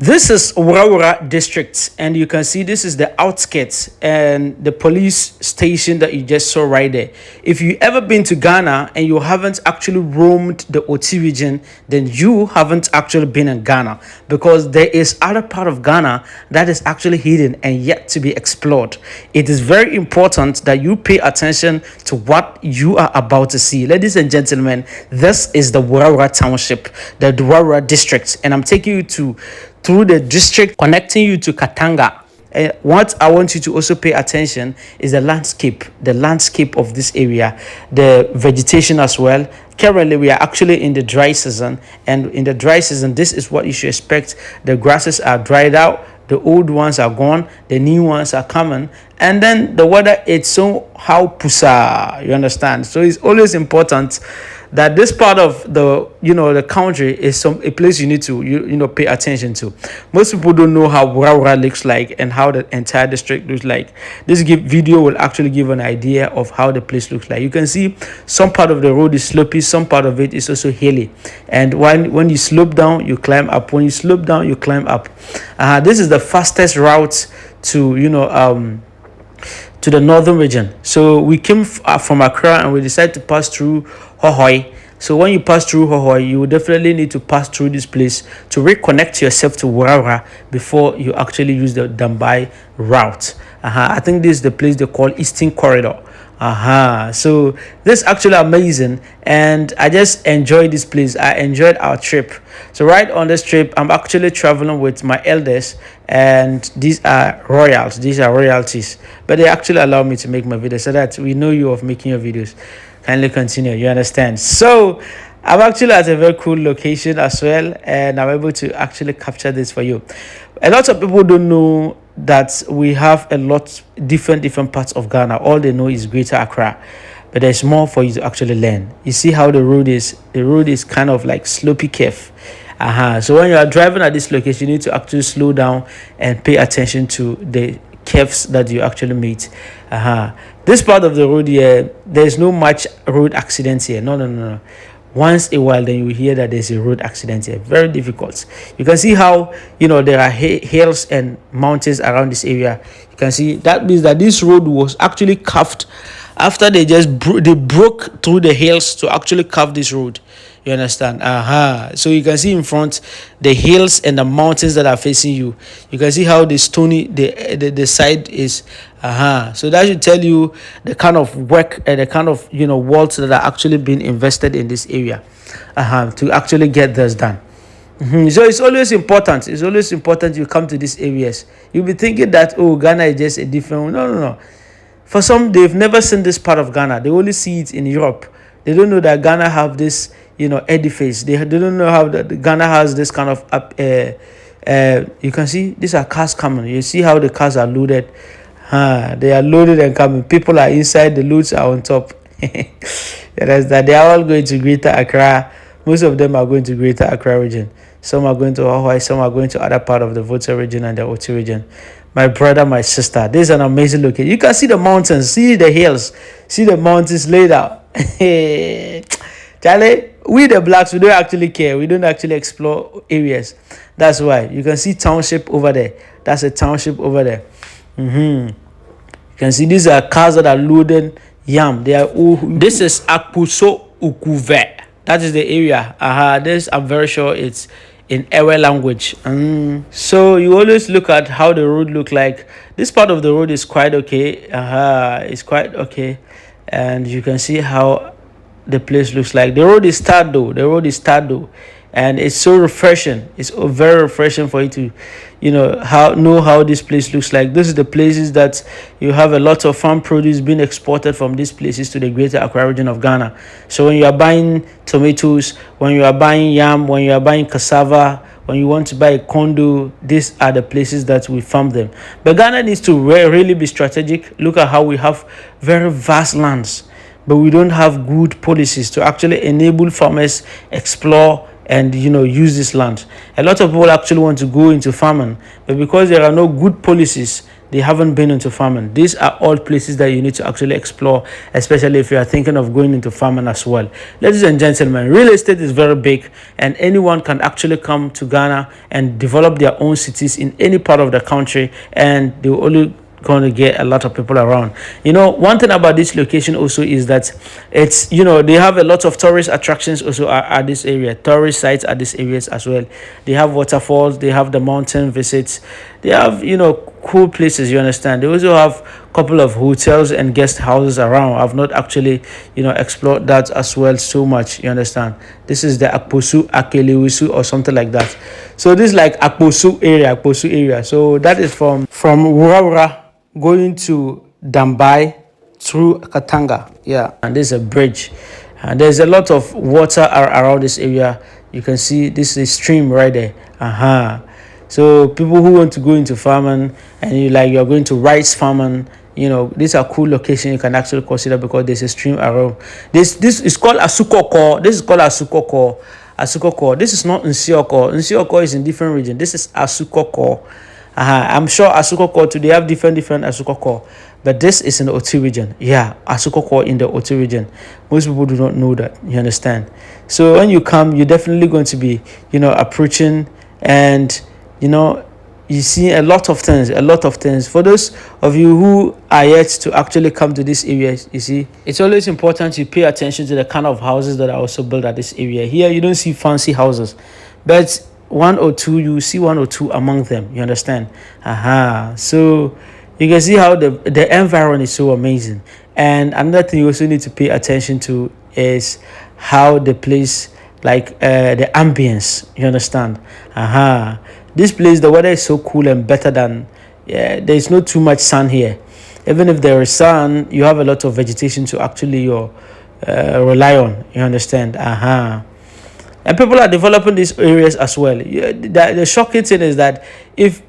This is Worawora district, and you can see this is the outskirts and the police station that you just saw right there. If you ever been to Ghana and you haven't actually roamed the Oti region, then you haven't actually been in Ghana, because there is other part of Ghana that is actually hidden and yet to be explored. It is very important that you pay attention to what you are about to see. Ladies and gentlemen, this is the Worawora Township, the Worawora district, and I'm taking you through the district, connecting you to Katanga. And what I want you to also pay attention is the landscape of this area, the vegetation as well. Currently, we are actually in the dry season, and in the dry season, this is what you should expect. The grasses are dried out, the old ones are gone, the new ones are coming, and then the weather, it's somehow pusa, you understand? So it's always important that this part of the country is a place you need to pay attention to. Most people don't know how Worawora looks like and how the entire district looks like. This video will actually give an idea of how the place looks like. You can see some part of the road is slopey, some part of it is also hilly, and when you slope down, you climb up. When you slope down, you climb up. This is the fastest route to the northern region. So we came from Accra and we decided to pass through Hohoi. So when you pass through Hohoi, you will definitely need to pass through this place to reconnect yourself to Worawora before you actually use the Dambai route. I think this is the place they call Eastern Corridor. So this is actually amazing, and I just enjoyed this place. I enjoyed our trip. So right on this trip, I'm actually traveling with my elders, and these are royalties, but they actually allow me to make my videos, so that we know you of making your videos. Kindly continue, you understand? So I'm actually at a very cool location as well, and I'm able to actually capture this for you. A lot of people don't know that we have a lot different parts of Ghana. All they know is Greater Accra, but there's more for you to actually learn. You see how the road is kind of like slopey curve. So when you are driving at this location, you need to actually slow down and pay attention to the curves that you actually meet. This part of the road here, there's no much road accidents here. No. Once a while, then you hear that there's a road accident here. Very difficult. You can see how there are hills and mountains around this area. You can see that means that this road was actually carved after they broke through the hills to actually carve this road. You understand? So you can see in front the hills and the mountains that are facing you. You can see how the stony the side is. So that should tell you the kind of work and the kind of works that are actually being invested in this area to actually get this done. So it's always important. It's always important you come to these areas. You'll be thinking that, oh, Ghana is just a different. No. For some, they've never seen this part of Ghana. They only see it in Europe. They don't know that Ghana have this edifice. They don't know how Ghana has this kind of you can see these are cars coming. You see how the cars are loaded. They are loaded and coming. People are inside, the loads are on top. That they are all going to Greater Accra. Most of them are going to Greater Accra region. Some are going to Hawaii, some are going to other part of the Volta region and the Oti region. My brother, my sister, this is an amazing location. You can see the mountains, see the hills, see the mountains laid out. Charlie, we the blacks, we don't actually care. We don't actually explore areas. That's why you can see Township over there. That's a township over there. You can see these are cars that are loaded yam. They are this is Akpuso Ukuve. That is the area. This I'm very sure it's in Ewe language. So you always look at how the road look like. This part of the road is quite okay. It's quite okay, and you can see how the place looks like. The road is tarred though. And it's so refreshing. It's very refreshing for you to know how this place looks like. This is the places that you have a lot of farm produce being exported from these places to the Greater Accra region of Ghana. So when you are buying tomatoes, when you are buying yam, when you are buying cassava, when you want to buy a condo, these are the places that we farm them. But Ghana needs to really be strategic. Look at how we have very vast lands, but we don't have good policies to actually enable farmers explore and use this land. A lot of people actually want to go into farming, but because there are no good policies, they haven't been into farming. These are all places that you need to actually explore, especially if you are thinking of going into farming as well. Ladies and gentlemen, real estate is very big, and anyone can actually come to Ghana and develop their own cities in any part of the country, and they will only going to get a lot of people around. One thing about this location also is that it's, they have a lot of tourist attractions also at this area, tourist sites at these areas as well. They have waterfalls, they have the mountain visits, they have, cool places, you understand. They also have a couple of hotels and guest houses around. I've not actually, explored that as well so much, you understand. This is the Akposu Akeliwisu or something like that. So this is like Akposu area. So that is from Worawora going to Dambai through Katanga. Yeah, and there's a bridge, and there's a lot of water around this area. You can see this is a stream right there. So people who want to go into farming, and you're going to rice farming, these are cool locations you can actually consider, because there's a stream around. This is called Asukoko. This is called Asukoko. This is not Nsioko. Nsioko is in different region. This is Asukoko. I'm sure Asukoko too, they have different Asukoko, but this is in the Oti region. Yeah, Asukoko in the Oti region. Most people do not know that, you understand. So when you come, you're definitely going to be, approaching, and you see a lot of things. For those of you who are yet to actually come to this area, you see, it's always important to pay attention to the kind of houses that are also built at this area. Here, you don't see fancy houses, but you see one or two among them, you understand. So you can see how the environment is so amazing. And another thing you also need to pay attention to is how the place, like the ambience, you understand. This place, the weather is so cool and better than, there's not too much sun here. Even if there is sun, you have a lot of vegetation to actually rely on, you understand. And people are developing these areas as well. The shocking thing is that if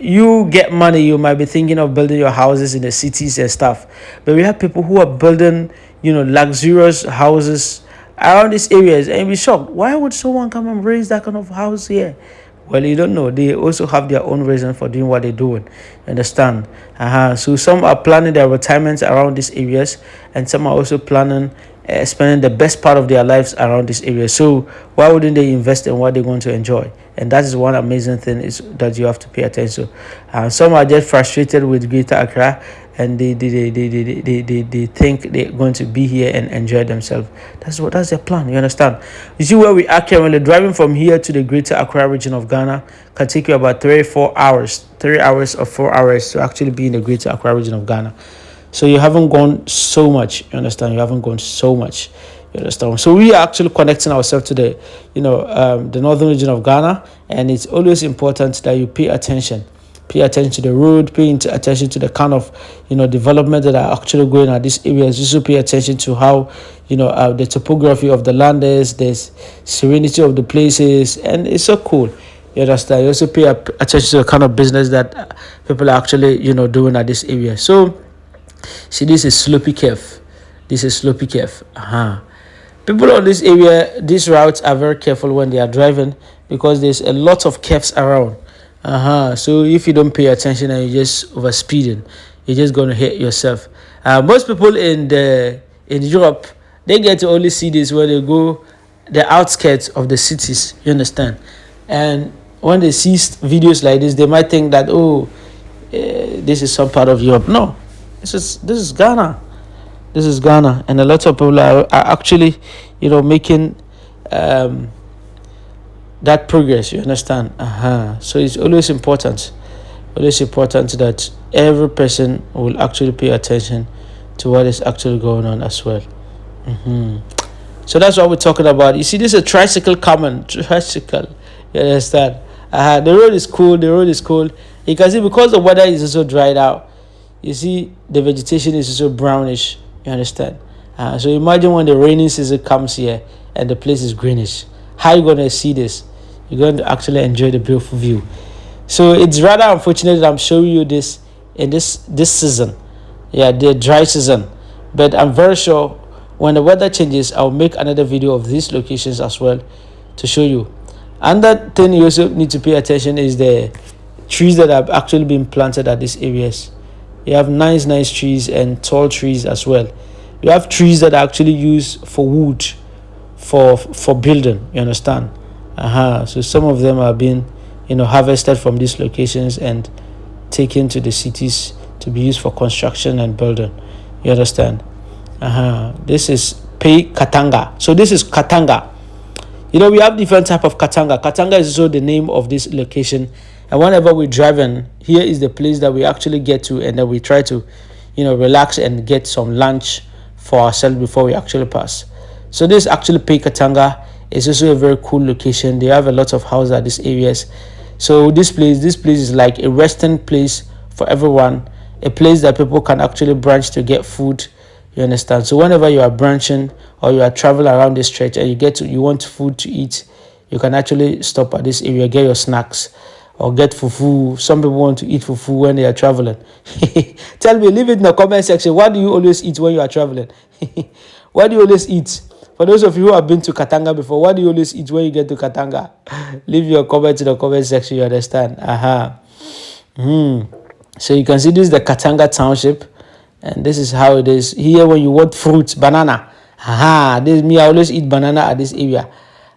you get money, you might be thinking of building your houses in the cities and stuff. But we have people who are building, luxurious houses around these areas, and you'll be shocked. Why would someone come and raise that kind of house here? Well, you don't know. They also have their own reason for doing what they're doing. Understand? So some are planning their retirements around these areas, and some are also planning spending the best part of their lives around this area. So why wouldn't they invest in what they're going to enjoy? And that is one amazing thing is that you have to pay attention to. Some are just frustrated with Greater Accra, and they think they're going to be here and enjoy themselves. That's their plan. You understand? You see where we are currently driving from here to the Greater Accra region of Ghana can take you about 3 or 4 hours to actually be in the Greater Accra region of Ghana. So you haven't gone so much, you understand? You haven't gone so much, you understand? So we are actually connecting ourselves to the, the northern region of Ghana, and it's always important that you pay attention. Pay attention to the road, pay attention to the kind of, development that are actually going at these areas. Also pay attention to how, the topography of the land is, there's serenity of the places, and it's so cool. You understand? You also pay attention to the kind of business that people are actually, doing at this area. So, see, this is slopey cave. People on this area, these routes are very careful when they are driving, because there's a lot of caves around. So if you don't pay attention and you're just overspeeding, you're just going to hit yourself. Most people in Europe, they get to only see this when they go the outskirts of the cities, you understand? And when they see videos like this, they might think that, this is some part of Europe. No, this is Ghana. This is Ghana, and a lot of people are actually, making that progress, you understand. So it's always important that every person will actually pay attention to what is actually going on as well. So that's what we're talking about. You see, this is a tricycle coming. You understand? The road is cool. You can see, because the weather is also dried out, you see the vegetation is also brownish, you understand. So imagine when the rainy season comes here and the place is greenish. How are you going to see this? You're going to actually enjoy the beautiful view. So it's rather unfortunate that I'm showing you this in this season. Yeah, the dry season. But I'm very sure when the weather changes, I'll make another video of these locations as well to show you. Another thing you also need to pay attention is the trees that have actually been planted at these areas. You have nice trees and tall trees as well. You have trees that are actually used for wood, for building. You understand? So some of them are being, harvested from these locations and taken to the cities to be used for construction and building. You understand? This is Pai Katanga. So this is Katanga. We have different type of Katanga. Katanga is also the name of this location. And whenever we're driving, here is the place that we actually get to, and then we try to, relax and get some lunch for ourselves before we actually pass. So this actually Pai Katanga is also a very cool location. They have a lot of houses at these areas. So this place is like a resting place for everyone, a place that people can actually branch to get food. You understand? So whenever you are branching or you are traveling around this stretch and you want food to eat, you can actually stop at this area, get your snacks, or get fufu. Some people want to eat fufu when they are traveling. Tell me, leave it in the comment section. What do you always eat when you are traveling? What do you always eat? For those of you who have been to Katanga before, what do you always eat when you get to Katanga? Leave your comment in the comment section, you understand? So you can see this is the Katanga Township, and this is how it is. Here when you want fruits, banana. This me, I always eat banana at this area.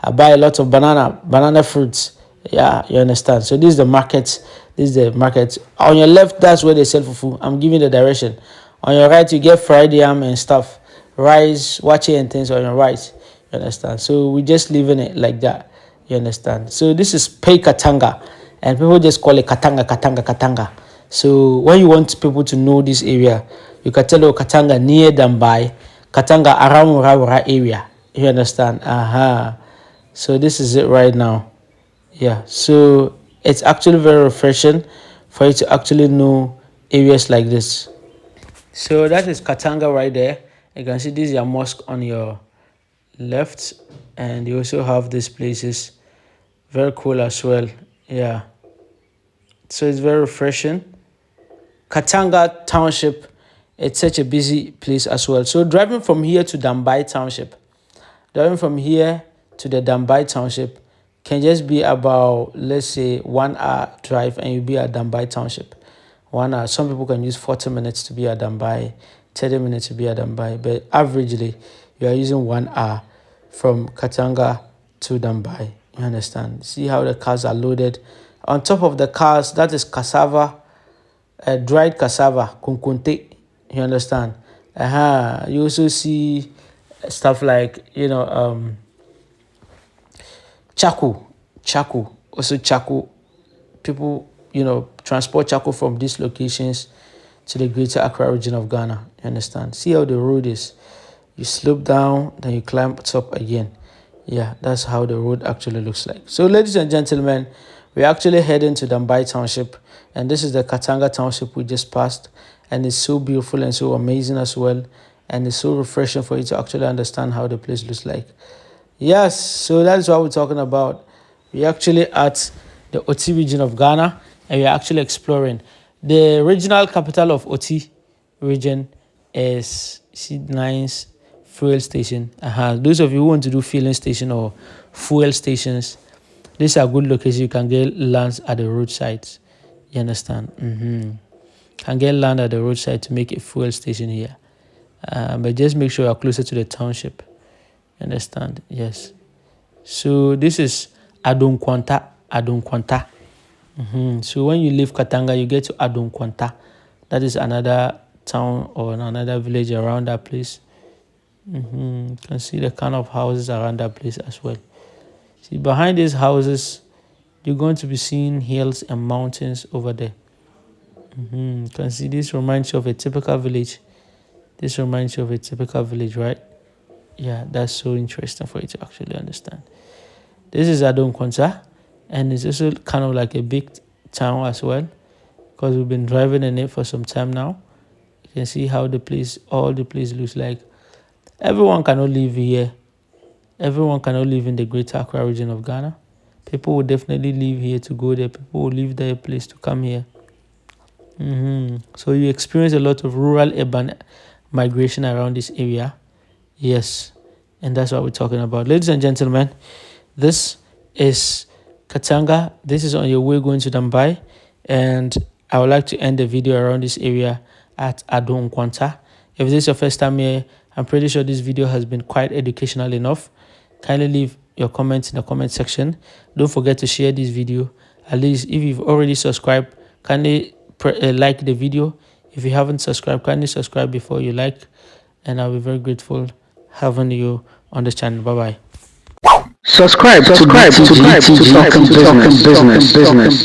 I buy a lot of banana fruits. Yeah, you understand. So this is the market. This is the market. On your left, that's where they sell fufu. I'm giving the direction. On your right, you get fried yam and stuff. Rice, wache and things on your right. You understand? So we just leaving it like that. You understand? So this is Pai Katanga, and people just call it Katanga. So when you want people to know this area, you can tell Katanga near Dambai, Katanga around Worawora area. You understand? So this is it right now. Yeah. So it's actually very refreshing for you to actually know areas like this. So that is Katanga right there. You can see this is your mosque on your left, and you also have these places. Very cool as well. Yeah. So it's very refreshing. Katanga Township, it's such a busy place as well. So driving from here to Dambai Township, driving from here to the Dambai Township can just be about, let's say, 1 hour drive, and you'll be at Dambai Township. 1 hour. Some people can use 40 minutes to be at Dambai, 30 minutes to be at Dambai, but averagely, you are using 1 hour from Katanga to Dambai. You understand? See how the cars are loaded. On top of the cars, that is cassava, dried cassava, kunkunte. You understand? You also see stuff like, Chaku. Also Chaku. People, transport Chaku from these locations to the greater Accra region of Ghana. You understand? See how the road is. You slope down, then you climb up again. Yeah, that's how the road actually looks like. So ladies and gentlemen, we're actually heading to Dambai Township, and this is the Katanga Township we just passed, and it's so beautiful and so amazing as well, and it's so refreshing for you to actually understand how the place looks like. Yes, so that is what we're talking about. We're actually at the Oti region of Ghana, and we're actually exploring. The regional capital of Oti region is C9's fuel station. Those of you who want to do filling station or fuel stations, these are good locations. You can get lands at the roadsides. You understand? Can get land at the roadside to make a fuel station here. But just make sure you're closer to the township. You understand? Yes. So this is Adon Kwanta. So when you leave Katanga, you get to Adon Kwanta. That is another town or another village around that place. You can see the kind of houses around that place as well. See, behind these houses, you're going to be seeing hills and mountains over there. You can see this reminds you of a typical village. Right? Yeah, that's so interesting for you to actually understand. This is Adon Kwanta, and it's also kind of like a big town as well, because we've been driving in it for some time now. You can see how all the place looks like. Everyone cannot live here. Everyone cannot live in the greater Accra region of Ghana. People will definitely live here to go there. People will leave their place to come here. So you experience a lot of rural-urban migration around this area. Yes, and that's what we're talking about. Ladies and gentlemen, this is Katanga. This is on your way going to Dambai. And I would like to end the video around this area at Adon. If this is your first time here, I'm pretty sure this video has been quite educational enough. Kindly leave your comments in the comment section. Don't forget to share this video. At least if you've already subscribed, kindly like the video. If you haven't subscribed, kindly subscribe before you like, and I'll be very grateful having you on this channel. Bye bye. Subscribe to BTG Talking Business.